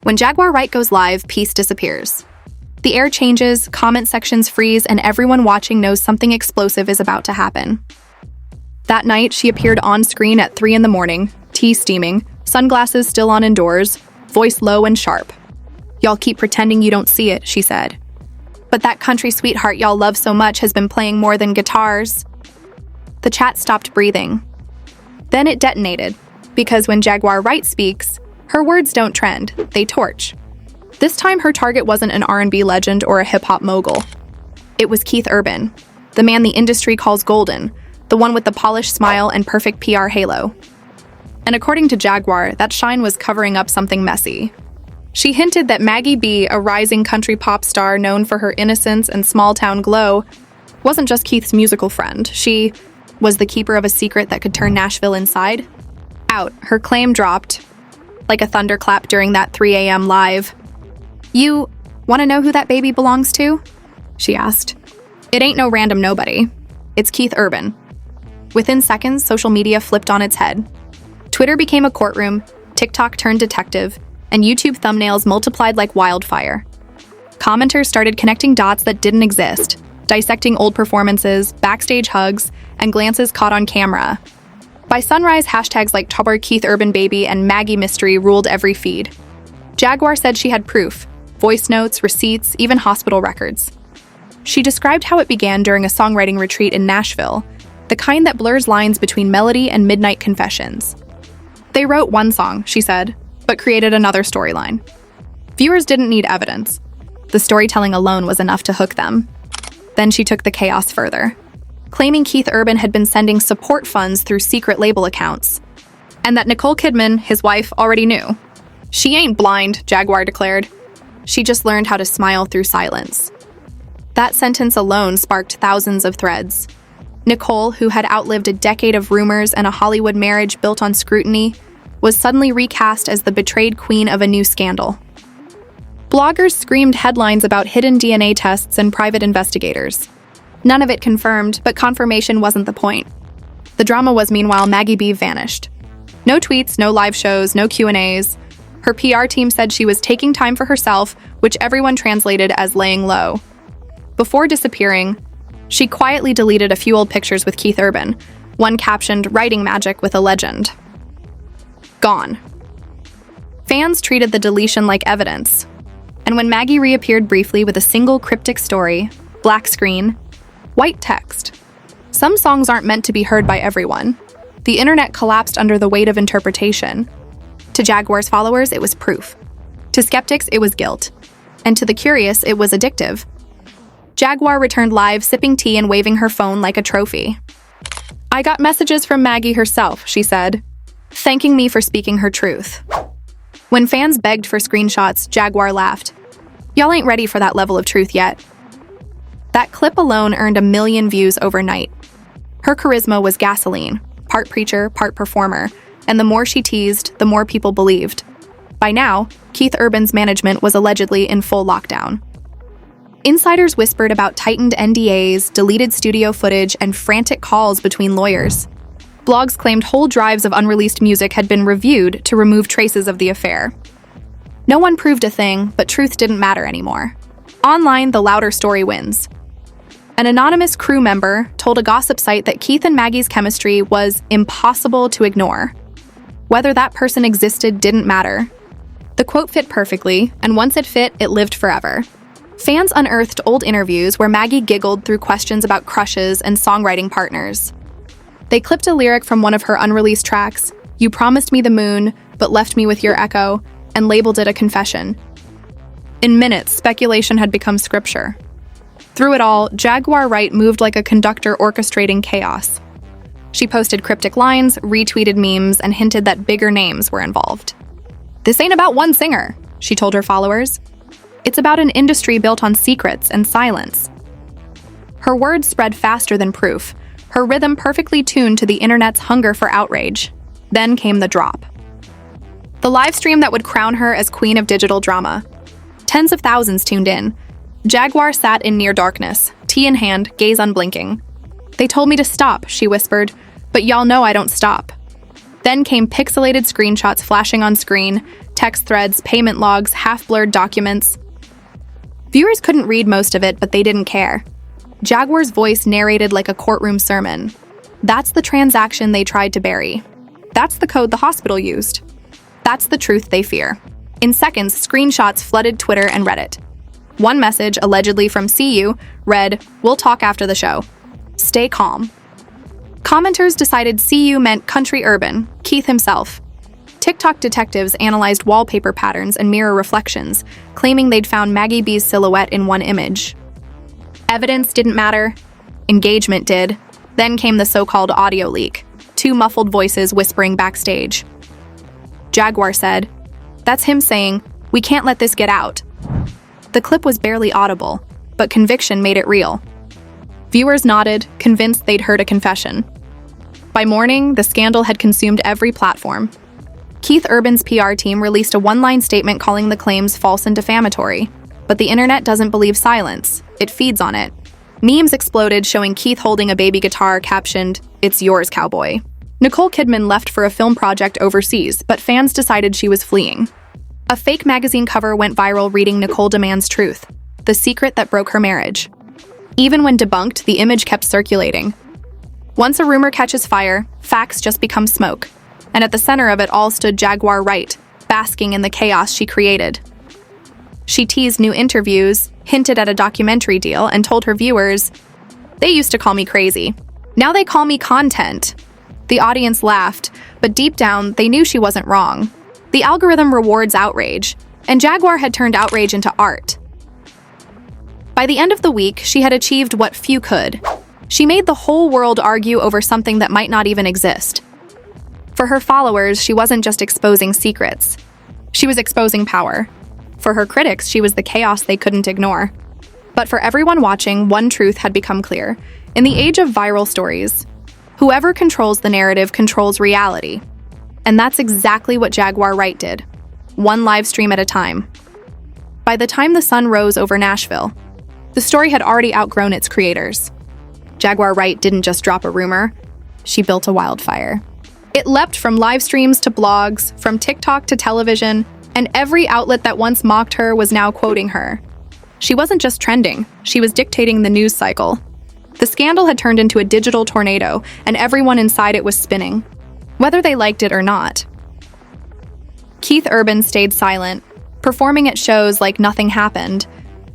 When Jaguar Wright goes live, peace disappears. The air changes, comment sections freeze, and everyone watching knows something explosive is about to happen. That night, she appeared on screen at 3 in the morning, tea steaming, sunglasses still on indoors, voice low and sharp. "Y'all keep pretending you don't see it," she said. "But that country sweetheart y'all love so much has been playing more than guitars." The chat stopped breathing. Then it detonated, because when Jaguar Wright speaks, her words don't trend, they torch. This time her target wasn't an R&B legend or a hip-hop mogul. It was Keith Urban, the man the industry calls golden, the one with the polished smile and perfect PR halo. And according to Jaguar, that shine was covering up something messy. She hinted that Maggie B, a rising country pop star known for her innocence and small-town glow, wasn't just Keith's musical friend. She was the keeper of a secret that could turn Nashville inside out. Her claim dropped like a thunderclap during that 3 a.m. live. "You want to know who that baby belongs to?" she asked. "It ain't no random nobody. It's Keith Urban." Within seconds, social media flipped on its head. Twitter became a courtroom, TikTok turned detective, and YouTube thumbnails multiplied like wildfire. Commenters started connecting dots that didn't exist, dissecting old performances, backstage hugs, and glances caught on camera. By sunrise, hashtags like Tubber Keith Urban Baby and Maggie Mystery ruled every feed. Jaguar said she had proof, voice notes, receipts, even hospital records. She described how it began during a songwriting retreat in Nashville, the kind that blurs lines between melody and midnight confessions. "They wrote one song," she said, but created another storyline. Viewers didn't need evidence. The storytelling alone was enough to hook them. Then she took the chaos further, claiming Keith Urban had been sending support funds through secret label accounts, and that Nicole Kidman, his wife, already knew. "She ain't blind," Jaguar declared. "She just learned how to smile through silence." That sentence alone sparked thousands of threads. Nicole, who had outlived a decade of rumors and a Hollywood marriage built on scrutiny, was suddenly recast as the betrayed queen of a new scandal. Bloggers screamed headlines about hidden DNA tests and private investigators. None of it confirmed, but confirmation wasn't the point. The drama was, meanwhile, Maggie B vanished. No tweets, no live shows, no Q&As. Her PR team said she was taking time for herself, which everyone translated as laying low. Before disappearing, she quietly deleted a few old pictures with Keith Urban, one captioned, "Writing magic with a legend." Gone. Fans treated the deletion like evidence. And when Maggie reappeared briefly with a single cryptic story, black screen, white text. Some songs aren't meant to be heard by everyone. The internet collapsed under the weight of interpretation. To Jaguar's followers, it was proof. To skeptics, it was guilt. And to the curious, it was addictive. Jaguar returned live, sipping tea and waving her phone like a trophy. "I got messages from Maggie herself," she said, thanking me for speaking her truth. When fans begged for screenshots, Jaguar laughed. "Y'all ain't ready for that level of truth yet." That clip alone earned 1 million views overnight. Her charisma was gasoline, part preacher, part performer, and the more she teased, the more people believed. By now, Keith Urban's management was allegedly in full lockdown. Insiders whispered about tightened NDAs, deleted studio footage, and frantic calls between lawyers. Blogs claimed whole drives of unreleased music had been reviewed to remove traces of the affair. No one proved a thing, but truth didn't matter anymore. Online, the louder story wins. An anonymous crew member told a gossip site that Keith and Maggie's chemistry was impossible to ignore. Whether that person existed didn't matter. The quote fit perfectly, and once it fit, it lived forever. Fans unearthed old interviews where Maggie giggled through questions about crushes and songwriting partners. They clipped a lyric from one of her unreleased tracks, "You promised me the moon, but left me with your echo," and labeled it a confession. In minutes, speculation had become scripture. Through it all, Jaguar Wright moved like a conductor orchestrating chaos. She posted cryptic lines, retweeted memes, and hinted that bigger names were involved. "This ain't about one singer," she told her followers. "It's about an industry built on secrets and silence." Her words spread faster than proof, her rhythm perfectly tuned to the internet's hunger for outrage. Then came the drop. The live stream that would crown her as queen of digital drama. Tens of thousands tuned in. Jaguar sat in near darkness, tea in hand, gaze unblinking. "They told me to stop," she whispered, "but y'all know I don't stop." Then came pixelated screenshots flashing on screen, Text threads, payment logs, half-blurred documents. Viewers couldn't read most of it, but they didn't care. Jaguar's voice narrated like a courtroom sermon. That's the transaction they tried to bury. That's the code the hospital used. That's the truth they fear. In seconds, screenshots flooded Twitter and Reddit. One message, allegedly from CU, read, "We'll talk after the show. Stay calm." Commenters decided CU meant country urban, Keith himself. TikTok detectives analyzed wallpaper patterns and mirror reflections, claiming they'd found Maggie B's silhouette in one image. Evidence didn't matter. Engagement did. Then came the so-called audio leak, 2 muffled voices whispering backstage. Jaguar said, "That's him saying, 'We can't let this get out.'" The clip was barely audible, but conviction made it real. Viewers nodded, convinced they'd heard a confession. By morning, the scandal had consumed every platform. Keith Urban's PR team released a one-line statement calling the claims false and defamatory. But the internet doesn't believe silence. It feeds on it. Memes exploded showing Keith holding a baby guitar captioned, "It's yours, cowboy." Nicole Kidman left for a film project overseas, but fans decided she was fleeing. A fake magazine cover went viral reading Nicole demands truth, the secret that broke her marriage. Even when debunked, the image kept circulating. Once a rumor catches fire, facts just become smoke. And at the center of it all stood Jaguar Wright, basking in the chaos she created. She teased new interviews, hinted at a documentary deal, and told her viewers, "They used to call me crazy. Now they call me content." The audience laughed, but deep down, they knew she wasn't wrong. The algorithm rewards outrage, and Jaguar had turned outrage into art. By the end of the week, she had achieved what few could. She made the whole world argue over something that might not even exist. For her followers, she wasn't just exposing secrets. She was exposing power. For her critics, she was the chaos they couldn't ignore. But for everyone watching, one truth had become clear. In the age of viral stories, whoever controls the narrative controls reality. And that's exactly what Jaguar Wright did, one live stream at a time. By the time the sun rose over Nashville, the story had already outgrown its creators. Jaguar Wright didn't just drop a rumor, she built a wildfire. It leapt from live streams to blogs, from TikTok to television, and every outlet that once mocked her was now quoting her. She wasn't just trending, she was dictating the news cycle. The scandal had turned into a digital tornado, and everyone inside it was spinning, whether they liked it or not. Keith Urban stayed silent, performing at shows like nothing happened,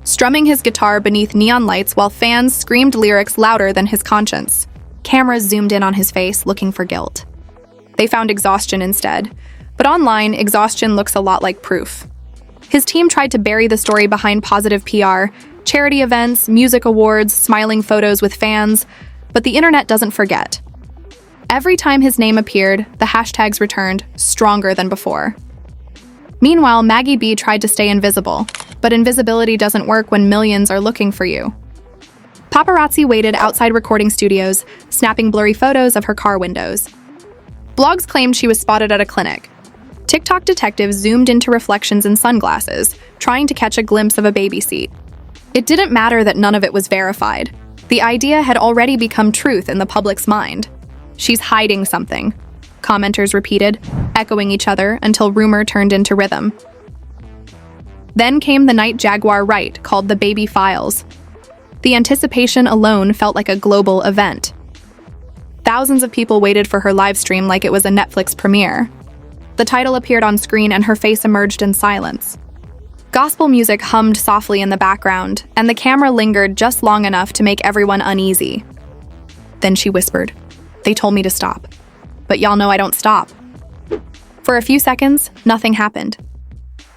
strumming his guitar beneath neon lights while fans screamed lyrics louder than his conscience. Cameras zoomed in on his face, looking for guilt. They found exhaustion instead. But online, exhaustion looks a lot like proof. His team tried to bury the story behind positive PR, charity events, music awards, smiling photos with fans, but the internet doesn't forget. Every time his name appeared, the hashtags returned, stronger than before. Meanwhile, Maggie B tried to stay invisible, but invisibility doesn't work when millions are looking for you. Paparazzi waited outside recording studios, snapping blurry photos of her car windows. Blogs claimed she was spotted at a clinic. TikTok detectives zoomed into reflections in sunglasses, trying to catch a glimpse of a baby seat. It didn't matter that none of it was verified. The idea had already become truth in the public's mind. "She's hiding something," commenters repeated, echoing each other until rumor turned into rhythm. Then came the night Jaguar Wright called the Baby Files. The anticipation alone felt like a global event. Thousands of people waited for her live stream like it was a Netflix premiere. The title appeared on screen and her face emerged in silence. Gospel music hummed softly in the background, and the camera lingered just long enough to make everyone uneasy. Then she whispered, "They told me to stop. But y'all know I don't stop." For a few seconds, nothing happened.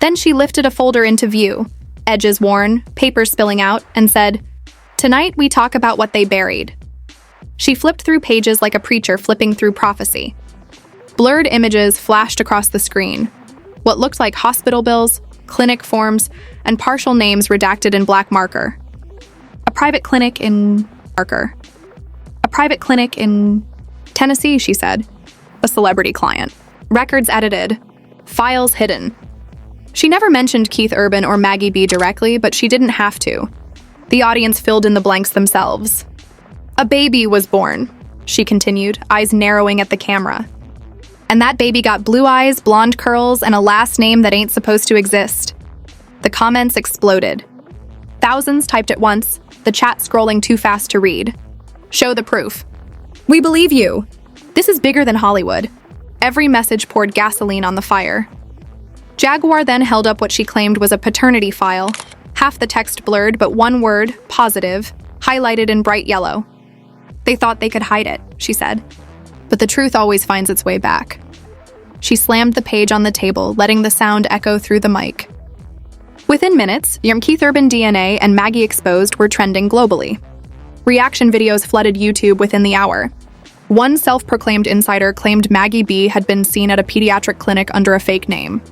Then she lifted a folder into view, edges worn, paper spilling out, and said, "Tonight we talk about what they buried." She flipped through pages like a preacher flipping through prophecy. Blurred images flashed across the screen. What looked like hospital bills, clinic forms, and partial names redacted in black marker. A private clinic in marker. A private clinic in Tennessee, she said. A celebrity client. Records edited. Files hidden. She never mentioned Keith Urban or Maggie B directly, but she didn't have to. The audience filled in the blanks themselves. "A baby was born," she continued, eyes narrowing at the camera. And that baby got blue eyes, blonde curls, and a last name that ain't supposed to exist. The comments exploded. Thousands typed at once, the chat scrolling too fast to read. Show the proof. We believe you. This is bigger than Hollywood. Every message poured gasoline on the fire. Jaguar then held up what she claimed was a paternity file, half the text blurred but one word, positive, highlighted in bright yellow. They thought they could hide it, she said. But the truth always finds its way back. She slammed the page on the table, letting the sound echo through the mic. Within minutes, Keith Urban DNA and Maggie Exposed were trending globally. Reaction videos flooded YouTube within the hour. One self-proclaimed insider claimed Maggie B had been seen at a pediatric clinic under a fake name.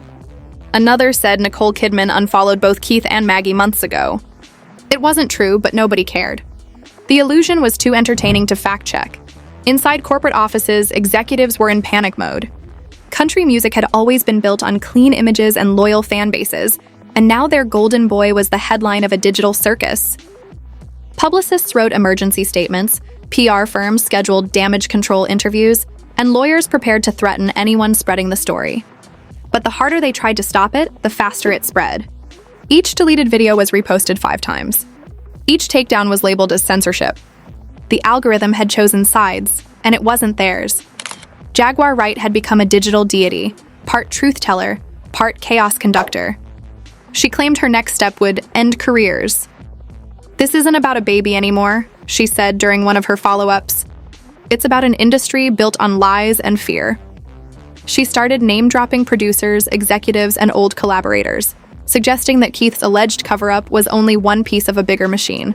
Another said Nicole Kidman unfollowed both Keith and Maggie months ago. It wasn't true, but nobody cared. The illusion was too entertaining to fact-check. Inside corporate offices, executives were in panic mode. Country music had always been built on clean images and loyal fan bases, and now their golden boy was the headline of a digital circus. Publicists wrote emergency statements, PR firms scheduled damage control interviews, and lawyers prepared to threaten anyone spreading the story. But the harder they tried to stop it, the faster it spread. Each deleted video was reposted 5 times. Each takedown was labeled as censorship. The algorithm had chosen sides, and it wasn't theirs. Jaguar Wright had become a digital deity, part truth teller, part chaos conductor. She claimed her next step would end careers. This isn't about a baby anymore, she said during one of her follow-ups. It's about an industry built on lies and fear. She started name-dropping producers, executives, and old collaborators, suggesting that Keith's alleged cover-up was only one piece of a bigger machine.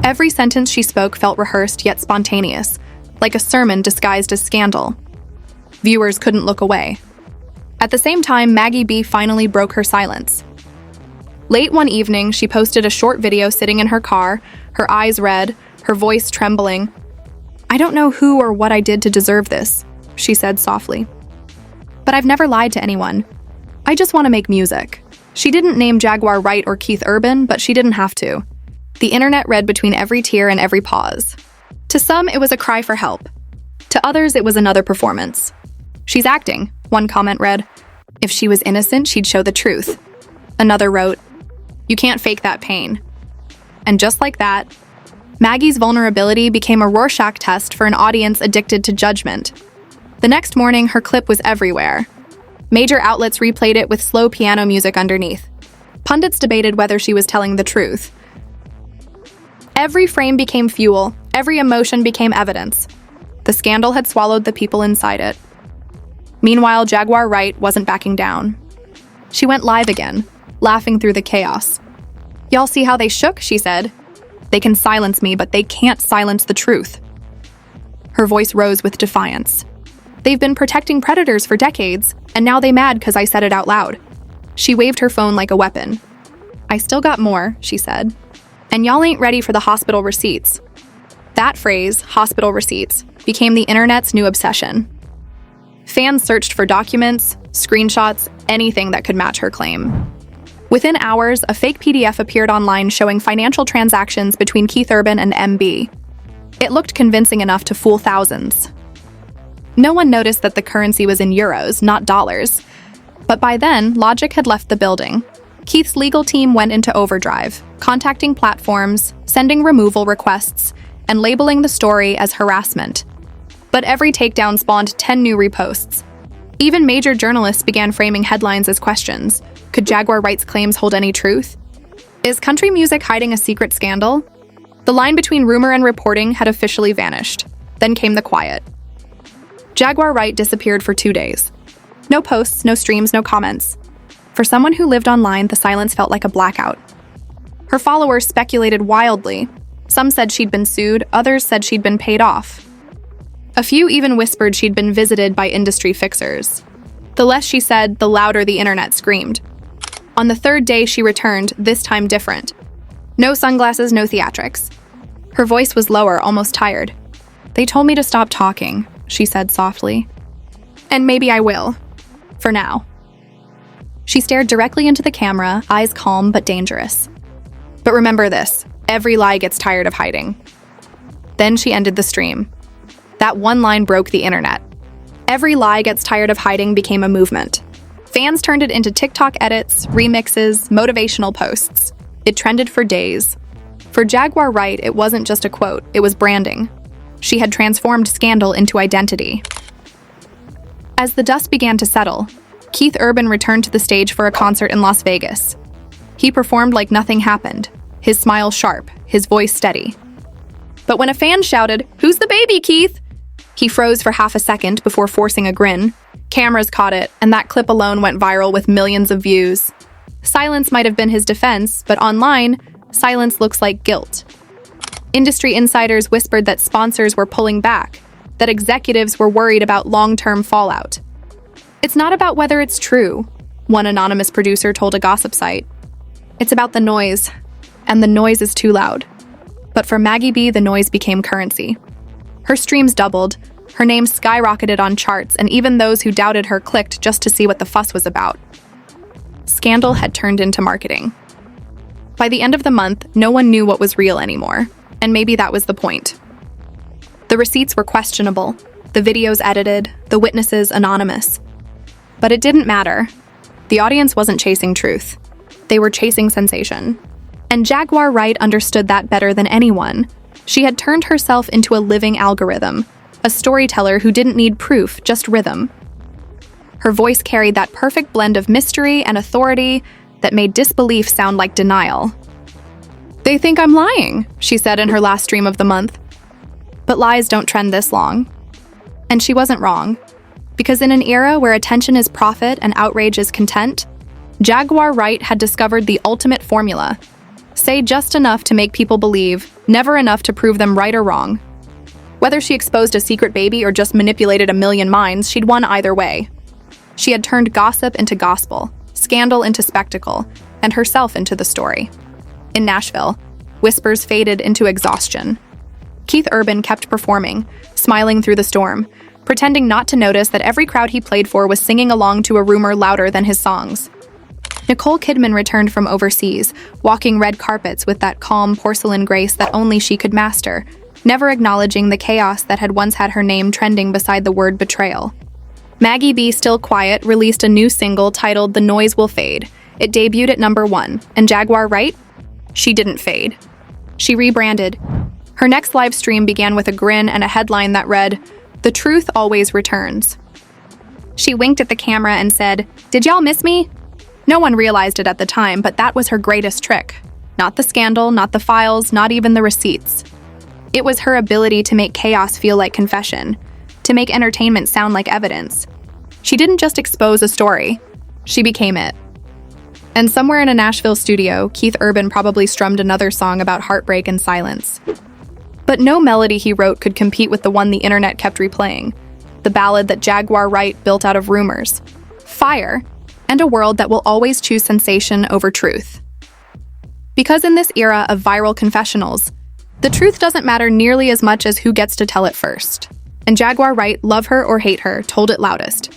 Every sentence she spoke felt rehearsed yet spontaneous, like a sermon disguised as scandal. Viewers couldn't look away. At the same time, Maggie B finally broke her silence. Late one evening, she posted a short video sitting in her car, her eyes red, her voice trembling. "I don't know who or what I did to deserve this," she said softly. "But I've never lied to anyone. I just want to make music." She didn't name Jaguar Wright or Keith Urban, but she didn't have to. The internet read between every tear and every pause. To some, it was a cry for help. To others, it was another performance. "She's acting," one comment read. "If she was innocent, she'd show the truth." Another wrote, "You can't fake that pain." And just like that, Maggie's vulnerability became a Rorschach test for an audience addicted to judgment. The next morning, her clip was everywhere. Major outlets replayed it with slow piano music underneath. Pundits debated whether she was telling the truth. Every frame became fuel, every emotion became evidence. The scandal had swallowed the people inside it. Meanwhile, Jaguar Wright wasn't backing down. She went live again, laughing through the chaos. "Y'all see how they shook?" she said. "They can silence me, but they can't silence the truth." Her voice rose with defiance. "They've been protecting predators for decades, and now they mad 'cause I said it out loud." She waved her phone like a weapon. "I still got more," she said. "And y'all ain't ready for the hospital receipts." That phrase, hospital receipts, became the internet's new obsession. Fans searched for documents, screenshots, anything that could match her claim. Within hours, a fake PDF appeared online showing financial transactions between Keith Urban and MB. It looked convincing enough to fool thousands. No one noticed that the currency was in euros, not dollars. But by then, logic had left the building. Keith's legal team went into overdrive, contacting platforms, sending removal requests, and labeling the story as harassment. But every takedown spawned 10 new reposts. Even major journalists began framing headlines as questions. Could Jaguar Wright's claims hold any truth? Is country music hiding a secret scandal? The line between rumor and reporting had officially vanished. Then came the quiet. Jaguar Wright disappeared for 2 days. No posts, no streams, no comments. For someone who lived online, the silence felt like a blackout. Her followers speculated wildly. Some said she'd been sued, others said she'd been paid off. A few even whispered she'd been visited by industry fixers. The less she said, the louder the internet screamed. On the 3rd day, she returned, this time different. No sunglasses, no theatrics. Her voice was lower, almost tired. "They told me to stop talking," she said softly. "And maybe I will. For now." She stared directly into the camera, eyes calm but dangerous. "But remember this, every lie gets tired of hiding." Then she ended the stream. That one line broke the internet. Every lie gets tired of hiding became a movement. Fans turned it into TikTok edits, remixes, motivational posts. It trended for days. For Jaguar Wright, it wasn't just a quote, it was branding. She had transformed scandal into identity. As the dust began to settle, Keith Urban returned to the stage for a concert in Las Vegas. He performed like nothing happened, his smile sharp, his voice steady. But when a fan shouted, "Who's the baby, Keith?" he froze for half a second before forcing a grin. Cameras caught it, and that clip alone went viral with millions of views. Silence might have been his defense, but online, silence looks like guilt. Industry insiders whispered that sponsors were pulling back, that executives were worried about long-term fallout. "It's not about whether it's true," one anonymous producer told a gossip site. "It's about the noise, and the noise is too loud." But for Maggie B, the noise became currency. Her streams doubled, her name skyrocketed on charts, and even those who doubted her clicked just to see what the fuss was about. Scandal had turned into marketing. By the end of the month, no one knew what was real anymore, and maybe that was the point. The receipts were questionable, the videos edited, the witnesses anonymous. But it didn't matter. The audience wasn't chasing truth. They were chasing sensation. And Jaguar Wright understood that better than anyone. She had turned herself into a living algorithm, a storyteller who didn't need proof, just rhythm. Her voice carried that perfect blend of mystery and authority that made disbelief sound like denial. "They think I'm lying," she said in her last stream of the month. But lies don't trend this long. And she wasn't wrong. Because in an era where attention is profit and outrage is content, Jaguar Wright had discovered the ultimate formula. Say just enough to make people believe, never enough to prove them right or wrong. Whether she exposed a secret baby or just manipulated a million minds, she'd won either way. She had turned gossip into gospel, scandal into spectacle, and herself into the story. In Nashville, whispers faded into exhaustion. Keith Urban kept performing, smiling through the storm, pretending not to notice that every crowd he played for was singing along to a rumor louder than his songs. Nicole Kidman returned from overseas, walking red carpets with that calm porcelain grace that only she could master, never acknowledging the chaos that had once had her name trending beside the word betrayal. Maggie B, still quiet, released a new single titled "The Noise Will Fade." It debuted at #1, and Jaguar Wright? She didn't fade. She rebranded. Her next live stream began with a grin and a headline that read, "The truth always returns." She winked at the camera and said, "Did y'all miss me?" No one realized it at the time, but that was her greatest trick. Not the scandal, not the files, not even the receipts. It was her ability to make chaos feel like confession, to make entertainment sound like evidence. She didn't just expose a story, she became it. And somewhere in a Nashville studio, Keith Urban probably strummed another song about heartbreak and silence. But no melody he wrote could compete with the one the internet kept replaying, the ballad that Jaguar Wright built out of rumors, fire, and a world that will always choose sensation over truth. Because in this era of viral confessionals, the truth doesn't matter nearly as much as who gets to tell it first. And Jaguar Wright, love her or hate her, told it loudest.